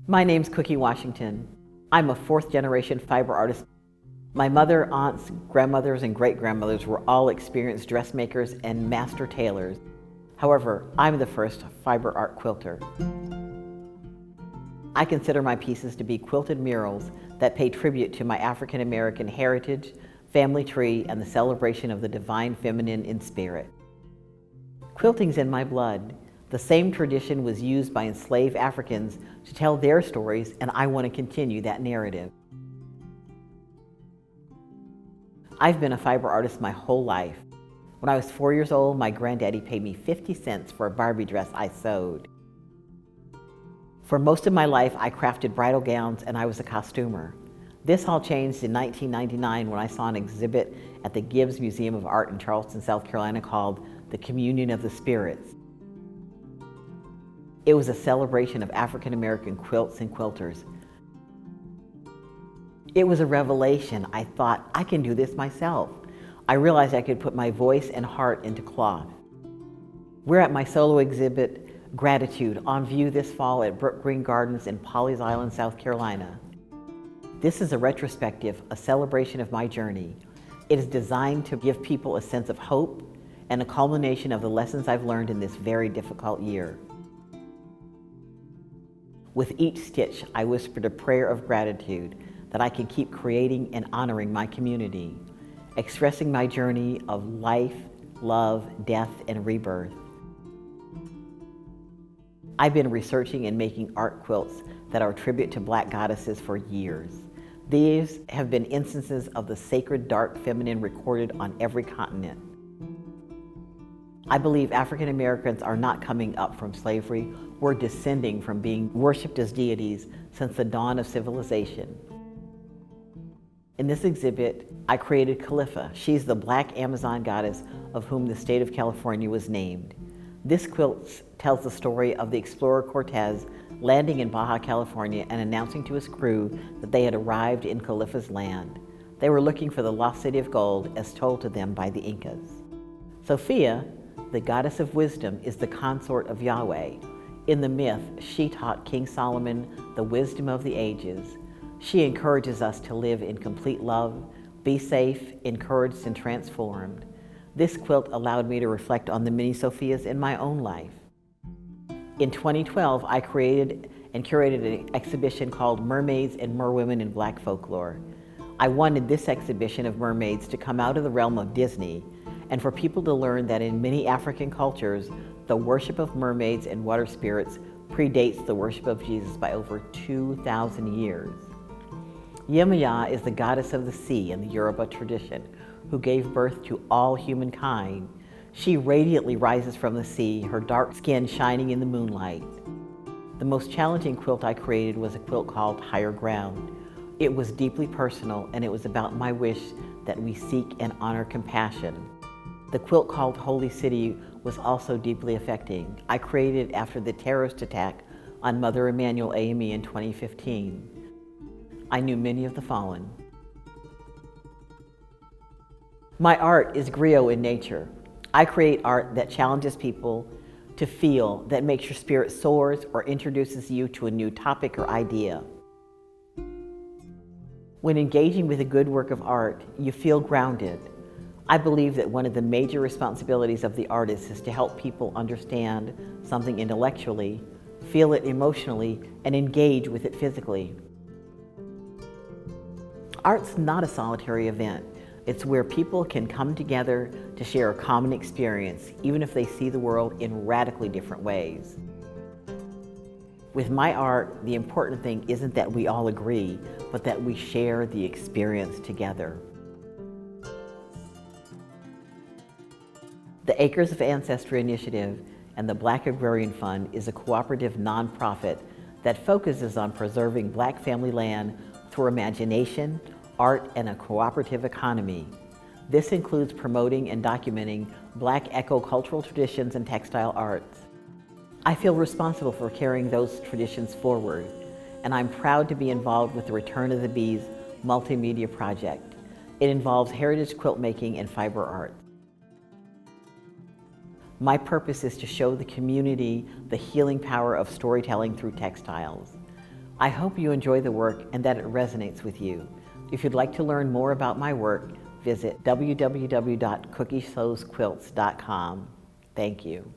My name's Cookie Washington. I'm a fourth-generation fiber artist. My mother, aunts, grandmothers, and great-grandmothers were all experienced dressmakers and master tailors. However, I'm the first fiber art quilter. I consider my pieces to be quilted murals that pay tribute to my African American heritage, family tree, and the celebration of the divine feminine in spirit. Quilting's in my blood. The same tradition was used by enslaved Africans to tell their stories, and I want to continue that narrative. I've been a fiber artist my whole life. When I was 4 years old, my granddaddy paid me 50 cents for a Barbie dress I sewed. For most of my life, I crafted bridal gowns and I was a costumer. This all changed in 1999 when I saw an exhibit at the Gibbs Museum of Art in Charleston, South Carolina called The Communion of the Spirits. It was a celebration of African American quilts and quilters. It was a revelation. I thought, I can do this myself. I realized I could put my voice and heart into cloth. We're at my solo exhibit, Gratitude, on view this fall at Brook Green Gardens in Pawleys Island, South Carolina. This is a retrospective, a celebration of my journey. It is designed to give people a sense of hope and a culmination of the lessons I've learned in this very difficult year. With each stitch, I whispered a prayer of gratitude that I can keep creating and honoring my community, expressing my journey of life, love, death, and rebirth. I've been researching and making art quilts that are a tribute to Black goddesses for years. These have been instances of the sacred dark feminine recorded on every continent. I believe African Americans are not coming up from slavery. We're descending from being worshipped as deities since the dawn of civilization. In this exhibit, I created Calipha. She's the Black Amazon goddess of whom the state of California was named. This quilt tells the story of the explorer Cortez landing in Baja California and announcing to his crew that they had arrived in Calipha's land. They were looking for the lost city of gold as told to them by the Incas. Sophia, the goddess of wisdom, is the consort of Yahweh. In the myth, she taught King Solomon the wisdom of the ages. She encourages us to live in complete love, be safe, encouraged, and transformed. This quilt allowed me to reflect on the many Sophias in my own life. In 2012, I created and curated an exhibition called Mermaids and Merwomen in Black Folklore. I wanted this exhibition of mermaids to come out of the realm of Disney and for people to learn that in many African cultures, the worship of mermaids and water spirits predates the worship of Jesus by over 2,000 years. Yemaya is the goddess of the sea in the Yoruba tradition, who gave birth to all humankind. She radiantly rises from the sea, her dark skin shining in the moonlight. The most challenging quilt I created was a quilt called Higher Ground. It was deeply personal, and it was about my wish that we seek and honor compassion. The quilt called Holy City was also deeply affecting. I created it after the terrorist attack on Mother Emanuel AME in 2015. I knew many of the fallen. My art is griot in nature. I create art that challenges people to feel, that makes your spirit soars or introduces you to a new topic or idea. When engaging with a good work of art, you feel grounded. I believe that one of the major responsibilities of the artist is to help people understand something intellectually, feel it emotionally, and engage with it physically. Art's not a solitary event. It's where people can come together to share a common experience, even if they see the world in radically different ways. With my art, the important thing isn't that we all agree, but that we share the experience together. The Acres of Ancestry Initiative and the Black Agrarian Fund is a cooperative nonprofit that focuses on preserving Black family land through imagination, art, and a cooperative economy. This includes promoting and documenting Black eco-cultural traditions and textile arts. I feel responsible for carrying those traditions forward, and I'm proud to be involved with the Return of the Bees multimedia project. It involves heritage quilt making and fiber art. My purpose is to show the community the healing power of storytelling through textiles. I hope you enjoy the work and that it resonates with you. If you'd like to learn more about my work, visit www.cookiesewsquilts.com. Thank you.